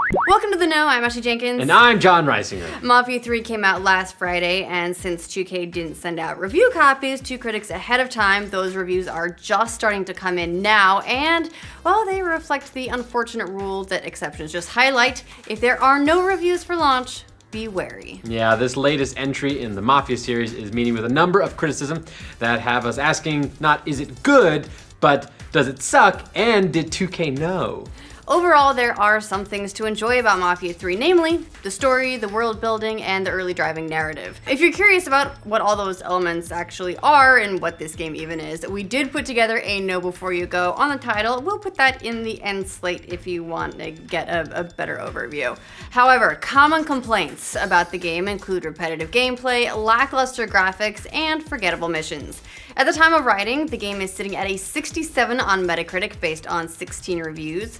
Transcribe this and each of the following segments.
Welcome to The Know, I'm Ashley Jenkins. And I'm John Reisinger. Mafia 3 came out last Friday, and since 2K didn't send out review copies to critics ahead of time, those reviews are just starting to come in now, and, well, they reflect the unfortunate rule that exceptions just highlight. If there are no reviews for launch, be wary. Yeah, this latest entry in the Mafia series is meeting with a number of criticism that have us asking not is it good, but does it suck, and did 2K know? Overall, there are some things to enjoy about Mafia 3, namely the story, the world building, and the early driving narrative. If you're curious about what all those elements actually are and what this game even is, we did put together a Know Before You Go on the title. We'll put that in the end slate if you want to get a better overview. However, common complaints about the game include repetitive gameplay, lackluster graphics, and forgettable missions. At the time of writing, the game is sitting at a 67 on Metacritic based on 16 reviews.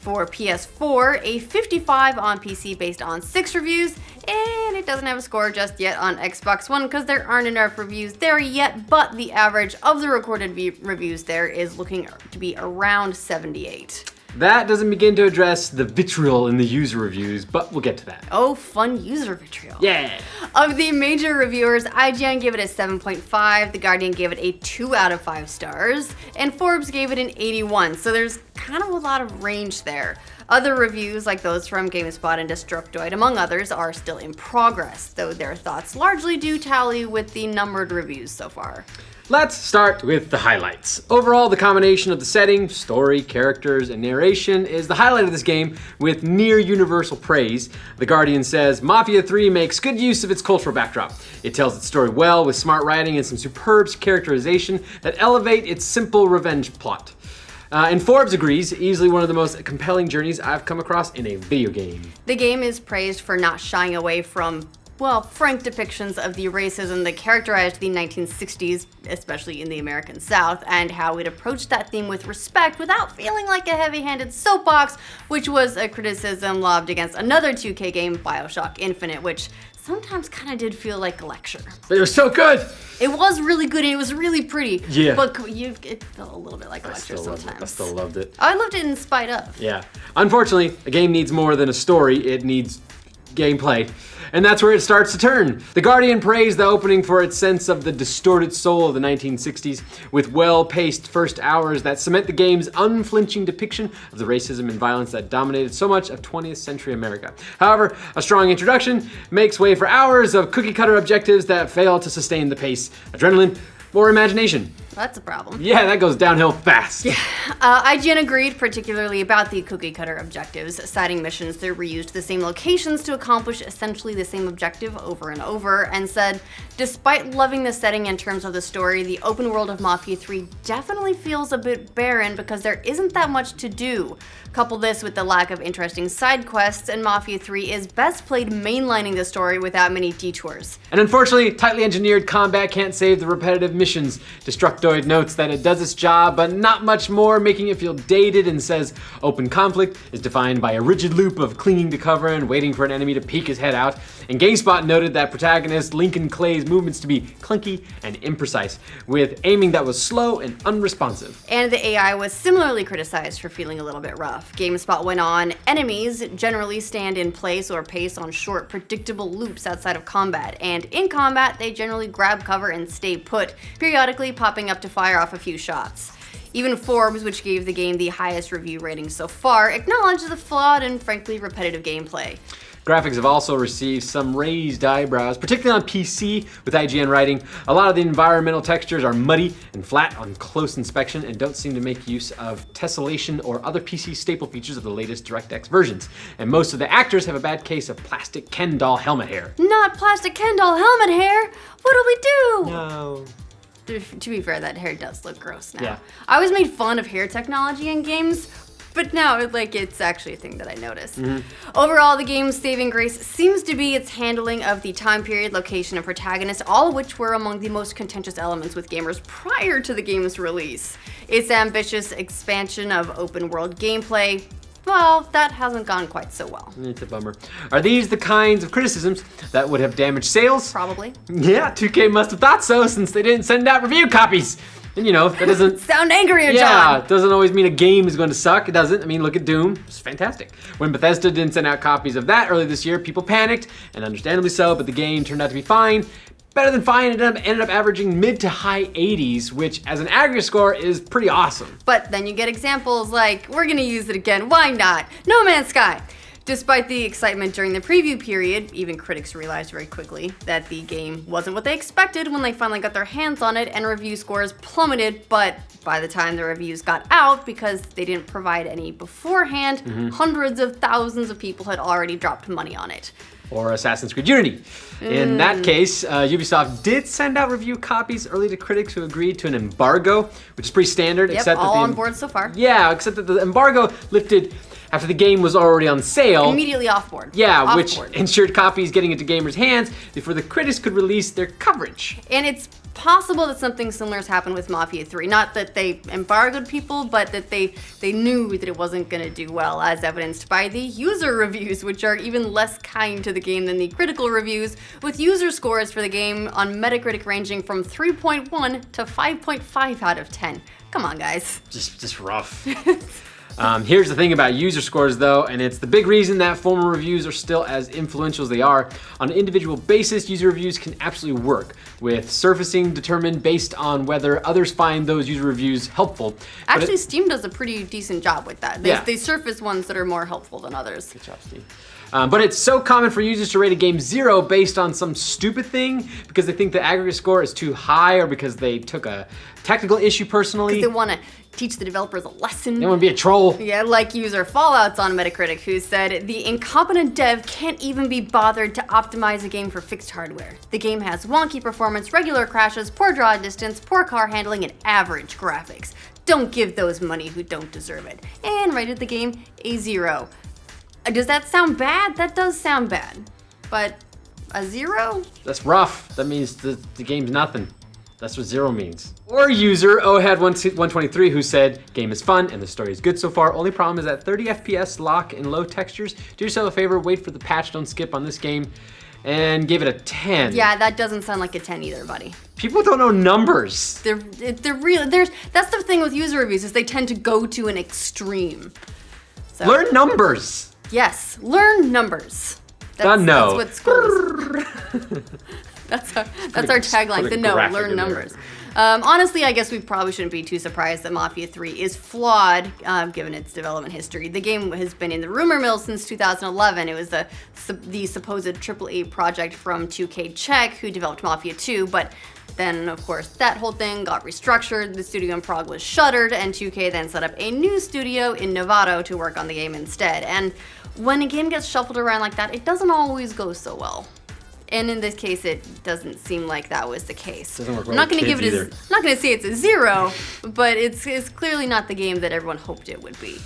For PS4, a 55 on PC based on 6 reviews, and it doesn't have a score just yet on Xbox One because there aren't enough reviews there yet, but the average of the recorded reviews there is looking to be around 78. That doesn't begin to address the vitriol in the user reviews, but we'll get to that. Oh, fun user vitriol. Yeah! Of the major reviewers, IGN gave it a 7.5, The Guardian gave it a 2 out of 5 stars, and Forbes gave it an 81, so there's kind of a lot of range there. Other reviews, like those from GameSpot and Destructoid, among others, are still in progress, though their thoughts largely do tally with the numbered reviews so far. Let's start with the highlights. Overall, the combination of the setting, story, characters, and narration is the highlight of this game with near universal praise. The Guardian says, Mafia 3 makes good use of its cultural backdrop. It tells its story well with smart writing and some superb characterization that elevate its simple revenge plot. And Forbes agrees, easily one of the most compelling journeys I've come across in a video game. The game is praised for not shying away from frank depictions of the racism that characterized the 1960s, especially in the American South, and how it approached that theme with respect without feeling like a heavy-handed soapbox, which was a criticism lobbed against another 2K game, BioShock Infinite, which sometimes kind of did feel like a lecture. But it was so good! It was really good and it was really pretty. Yeah. But it felt a little bit like a lecture sometimes. I still loved it. I loved it in spite of. Yeah. Unfortunately, a game needs more than a story, it needs gameplay. And that's where it starts to turn. The Guardian praised the opening for its sense of the distorted soul of the 1960s, with well-paced first hours that cement the game's unflinching depiction of the racism and violence that dominated so much of 20th century America. However, a strong introduction makes way for hours of cookie-cutter objectives that fail to sustain the pace, adrenaline, or imagination. That's a problem. Yeah, that goes downhill fast. Yeah. IGN agreed, particularly about the cookie-cutter objectives, citing missions that reused the same locations to accomplish essentially the same objective over and over, and said, despite loving the setting in terms of the story, the open world of Mafia 3 definitely feels a bit barren because there isn't that much to do. Couple this with the lack of interesting side quests, and Mafia 3 is best played mainlining the story without many detours. And unfortunately, tightly engineered combat can't save the repetitive missions. Destructoid notes that it does its job, but not much more, making it feel dated, and says open conflict is defined by a rigid loop of clinging to cover and waiting for an enemy to peek his head out. And GameSpot noted that protagonist Lincoln Clay's movements to be clunky and imprecise, with aiming that was slow and unresponsive. And the AI was similarly criticized for feeling a little bit rough. GameSpot went on, enemies generally stand in place or pace on short, predictable loops outside of combat, and in combat, they generally grab cover and stay put, periodically popping up to fire off a few shots. Even Forbes, which gave the game the highest review rating so far, acknowledged the flawed and frankly repetitive gameplay. Graphics have also received some raised eyebrows, particularly on PC, with IGN writing, a lot of the environmental textures are muddy and flat on close inspection and don't seem to make use of tessellation or other PC staple features of the latest DirectX versions. And most of the actors have a bad case of plastic Ken doll helmet hair. Not plastic Ken doll helmet hair! What'll we do? No. To be fair, that hair does look gross now. Yeah. I always made fun of hair technology in games, but now it's actually a thing that I notice. Overall, the game's saving grace seems to be its handling of the time period, location, and protagonist, all of which were among the most contentious elements with gamers prior to the game's release. Its ambitious expansion of open world gameplay, well, that hasn't gone quite so well. It's a bummer. Are these the kinds of criticisms that would have damaged sales? Probably. Yeah, 2K must have thought so since they didn't send out review copies. And that doesn't sound angry, John. Yeah, it doesn't always mean a game is going to suck. It doesn't. I mean, look at Doom. It's fantastic. When Bethesda didn't send out copies of that early this year, people panicked, and understandably so, but the game turned out to be fine. Better than fine, it ended up averaging mid to high 80s, which as an aggregate score is pretty awesome. But then you get examples like, we're gonna use it again, why not? No Man's Sky. Despite the excitement during the preview period, even critics realized very quickly that the game wasn't what they expected when they finally got their hands on it, and review scores plummeted. But by the time the reviews got out, because they didn't provide any beforehand, hundreds of thousands of people had already dropped money on it. Or Assassin's Creed Unity. In that case, Ubisoft did send out review copies early to critics who agreed to an embargo, which is pretty standard. Yep, except all that on board so far. Yeah, except that the embargo lifted after the game was already on sale. Immediately off board. Yeah, which ensured copies getting into gamers' hands before the critics could release their coverage. And it's possible that something similar has happened with Mafia 3. Not that they embargoed people, but that they knew that it wasn't going to do well, as evidenced by the user reviews, which are even less kind to the game than the critical reviews, with user scores for the game on Metacritic ranging from 3.1 to 5.5 out of 10. Come on, guys. Just rough. Here's the thing about user scores though, and it's the big reason that formal reviews are still as influential as they are. On an individual basis, user reviews can absolutely work, with surfacing determined based on whether others find those user reviews helpful. Actually, Steam does a pretty decent job with that. They surface ones that are more helpful than others. Good job, Steam. But it's so common for users to rate a game 0 based on some stupid thing because they think the aggregate score is too high or because they took a technical issue personally. Because they want to teach the developers a lesson. They want to be a troll. Yeah, like user Fallout's on Metacritic, who said, the incompetent dev can't even be bothered to optimize a game for fixed hardware. The game has wonky performance, regular crashes, poor draw distance, poor car handling, and average graphics. Don't give those money who don't deserve it. And rated the game a 0. Does that sound bad? That does sound bad. But a 0? That's rough. That means the game's nothing. That's what 0 means. Or user OHead123 who said, game is fun and the story is good so far. Only problem is that 30 FPS lock and low textures. Do yourself a favor, wait for the patch, don't skip on this game. And give it a 10. Yeah, that doesn't sound like a 10 either, buddy. People don't know numbers. They're real. That's the thing with user reviews, is they tend to go to an extreme. So, learn numbers. Yes, learn numbers. No. That's what schools. That's our tagline. Learn numbers. Honestly, I guess we probably shouldn't be too surprised that Mafia 3 is flawed, given its development history. The game has been in the rumor mill since 2011. It was the supposed AAA project from 2K Czech, who developed Mafia 2, but then, of course, that whole thing got restructured, the studio in Prague was shuttered, and 2K then set up a new studio in Novato to work on the game instead. And when a game gets shuffled around like that, it doesn't always go so well. And in this case, it doesn't seem like that was the case. Doesn't work well I'm not going to with give it kids I'm not going to say it's a 0, but it's clearly not the game that everyone hoped it would be.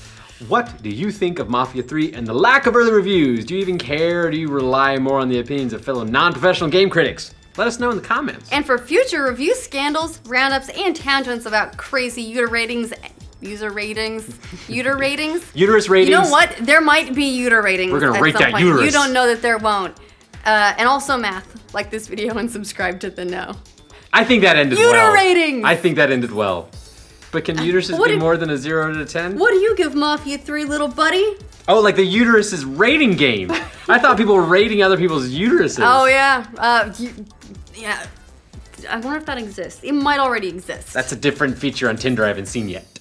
What do you think of Mafia 3 and the lack of early reviews? Do you even care, or do you rely more on the opinions of fellow non-professional game critics? Let us know in the comments. And for future review scandals, roundups, and tangents about crazy user ratings, uterus ratings. You know what? There might be uter ratings. We're gonna rate that point. uterus. You don't know that there won't. And also math. Like this video and subscribe to the Know. I think that ended well. Uter ratings! I think that ended well. But can uteruses be more than a 0 to 10? What do you give Mafia 3, little buddy? Oh, like the uterus's rating game. I thought people were rating other people's uteruses. Oh, yeah. Yeah. I wonder if that exists. It might already exist. That's a different feature on Tinder I haven't seen yet.